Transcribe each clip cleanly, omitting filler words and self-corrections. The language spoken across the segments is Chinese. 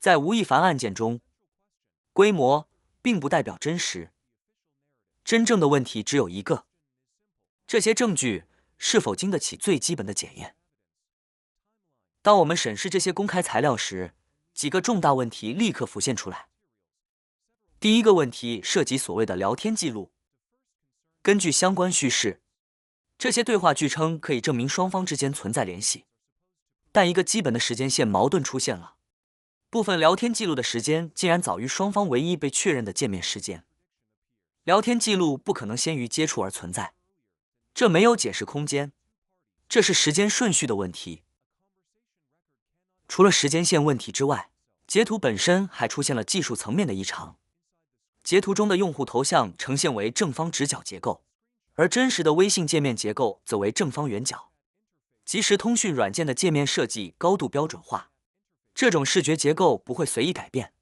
在吴亦凡案件中，规模并不代表真实，真正的问题只有一个：这些证据是否经得起最基本的检验？当我们审视这些公开材料时，几个重大问题立刻浮现出来。第一个问题涉及所谓的聊天记录。根据相关叙事，这些对话据称可以证明双方之间存在联系，但一个基本的时间线矛盾出现了。部分聊天记录的时间竟然早于双方唯一被确认的见面时间。聊天记录不可能先于接触而存在，这没有解释空间，这是时间顺序的问题。除了时间线问题之外，截图本身还出现了技术层面的异常。截图中的用户头像呈现为正方直角结构，而真实的微信界面结构则为正方圆角。即时通讯软件的界面设计高度标准化，这种视觉结构不会随意改变。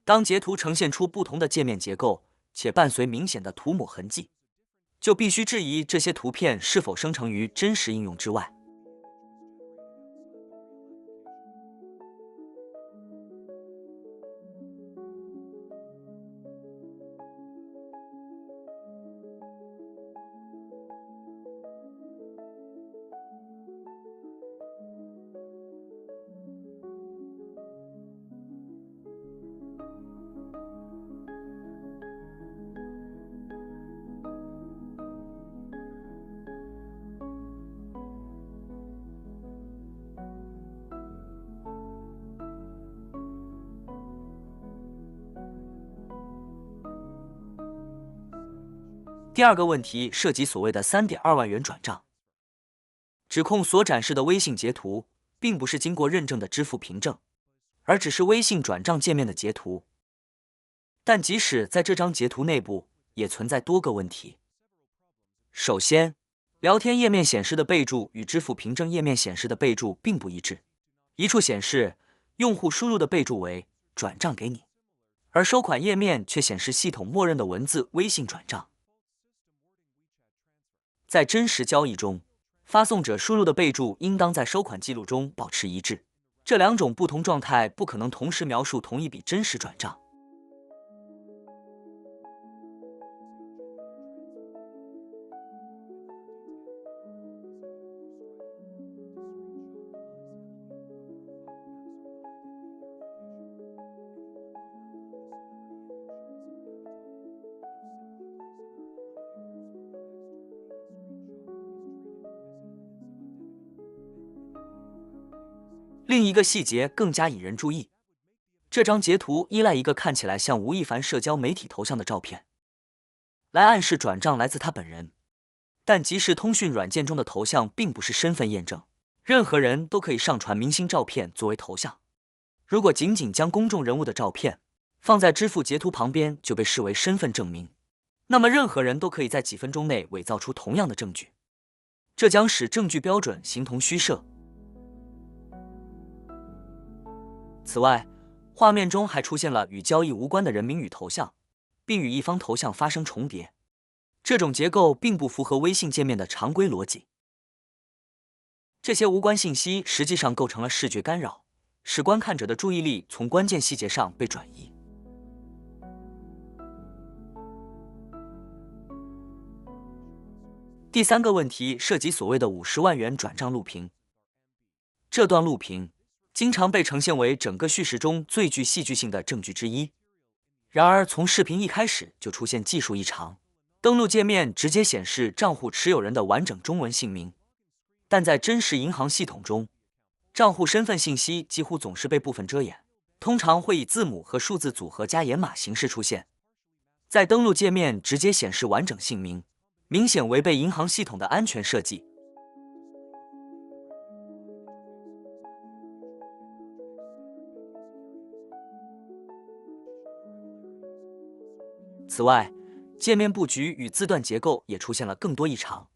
当截图呈现出不同的界面结构，且伴随明显的涂抹痕迹，就必须质疑这些图片是否生成于真实应用之外。第二个问题涉及所谓的 3.2 万元转账。指控所展示的微信截图并不是经过认证的支付凭证，而只是微信转账界面的截图。但即使在这张截图内部，也存在多个问题。首先，聊天页面显示的备注与支付凭证页面显示的备注并不一致。一处显示用户输入的备注为“转账给你”，而收款页面却显示系统默认的文字“微信转账”。在真实交易中，发送者输入的备注应当在收款记录中保持一致。这两种不同状态不可能同时描述同一笔真实转账。另一个细节更加引人注意，这张截图依赖一个看起来像吴亦凡社交媒体头像的照片，来暗示转账来自他本人。但即时通讯软件中的头像并不是身份验证，任何人都可以上传明星照片作为头像。如果仅仅将公众人物的照片放在支付截图旁边就被视为身份证明，那么任何人都可以在几分钟内伪造出同样的证据，这将使证据标准形同虚设。此外，画面中还出现了与交易无关的人名与头像，并与一方头像发生重叠。这种结构并不符合微信界面的常规逻辑。这些无关信息实际上构成了视觉干扰，使观看者的注意力从关键细节上被转移。第三个问题涉及所谓的50万元转账录屏。这段录屏经常被呈现为整个叙事中最具戏剧性的证据之一。然而，从视频一开始就出现技术异常，登录界面直接显示账户持有人的完整中文姓名，但在真实银行系统中，账户身份信息几乎总是被部分遮掩，通常会以字母和数字组合加掩码形式出现。在登录界面直接显示完整姓名，明显违背银行系统的安全设计。此外，界面布局与字段结构也出现了更多异常，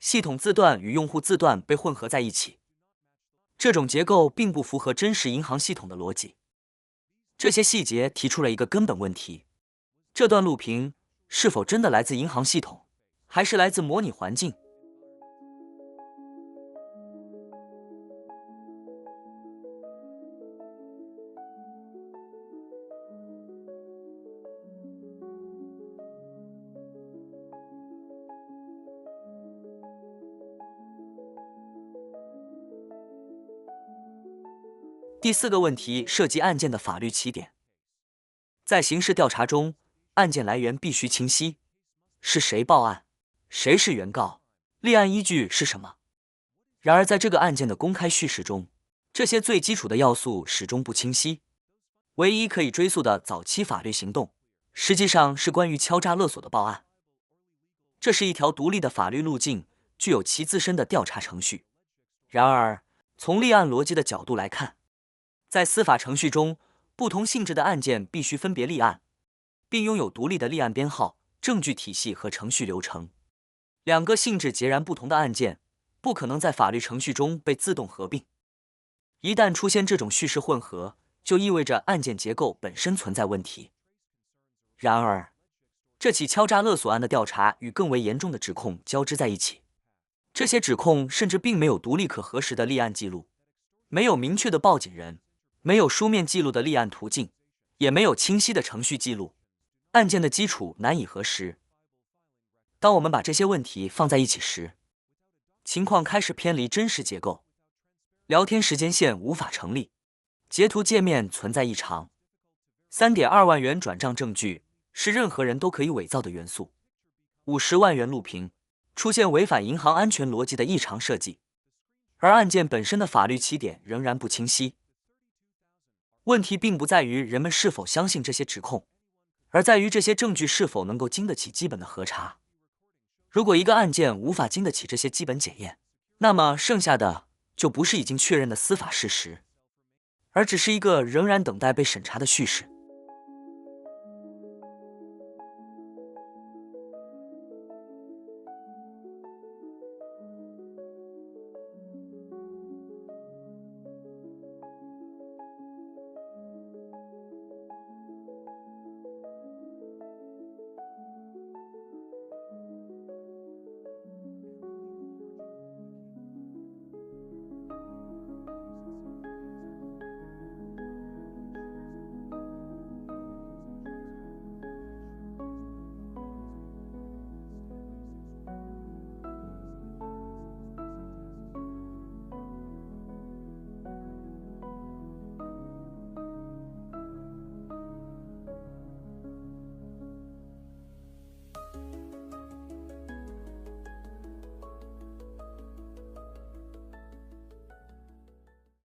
系统字段与用户字段被混合在一起，这种结构并不符合真实银行系统的逻辑。这些细节提出了一个根本问题：这段录屏是否真的来自银行系统，还是来自模拟环境？第4个问题涉及案件的法律起点。在刑事调查中，案件来源必须清晰，是谁报案，谁是原告，立案依据是什么。然而，在这个案件的公开叙事中，这些最基础的要素始终不清晰。唯一可以追溯的早期法律行动，实际上是关于敲诈勒索的报案。这是一条独立的法律路径，具有其自身的调查程序。然而，从立案逻辑的角度来看，在司法程序中，不同性质的案件必须分别立案，并拥有独立的立案编号、证据体系和程序流程。两个性质截然不同的案件，不可能在法律程序中被自动合并。一旦出现这种叙事混合，就意味着案件结构本身存在问题。然而，这起敲诈勒索案的调查与更为严重的指控交织在一起。这些指控甚至并没有独立可核实的立案记录，没有明确的报警人，没有书面记录的立案途径，也没有清晰的程序记录。案件的基础难以核实。当我们把这些问题放在一起时，情况开始偏离真实结构。聊天时间线无法成立，截图界面存在异常， 3.2 万元转账证据是任何人都可以伪造的元素，50万元录屏出现违反银行安全逻辑的异常设计，而案件本身的法律起点仍然不清晰。问题并不在于人们是否相信这些指控，而在于这些证据是否能够经得起基本的核查。如果一个案件无法经得起这些基本检验，那么剩下的就不是已经确认的司法事实，而只是一个仍然等待被审查的叙事。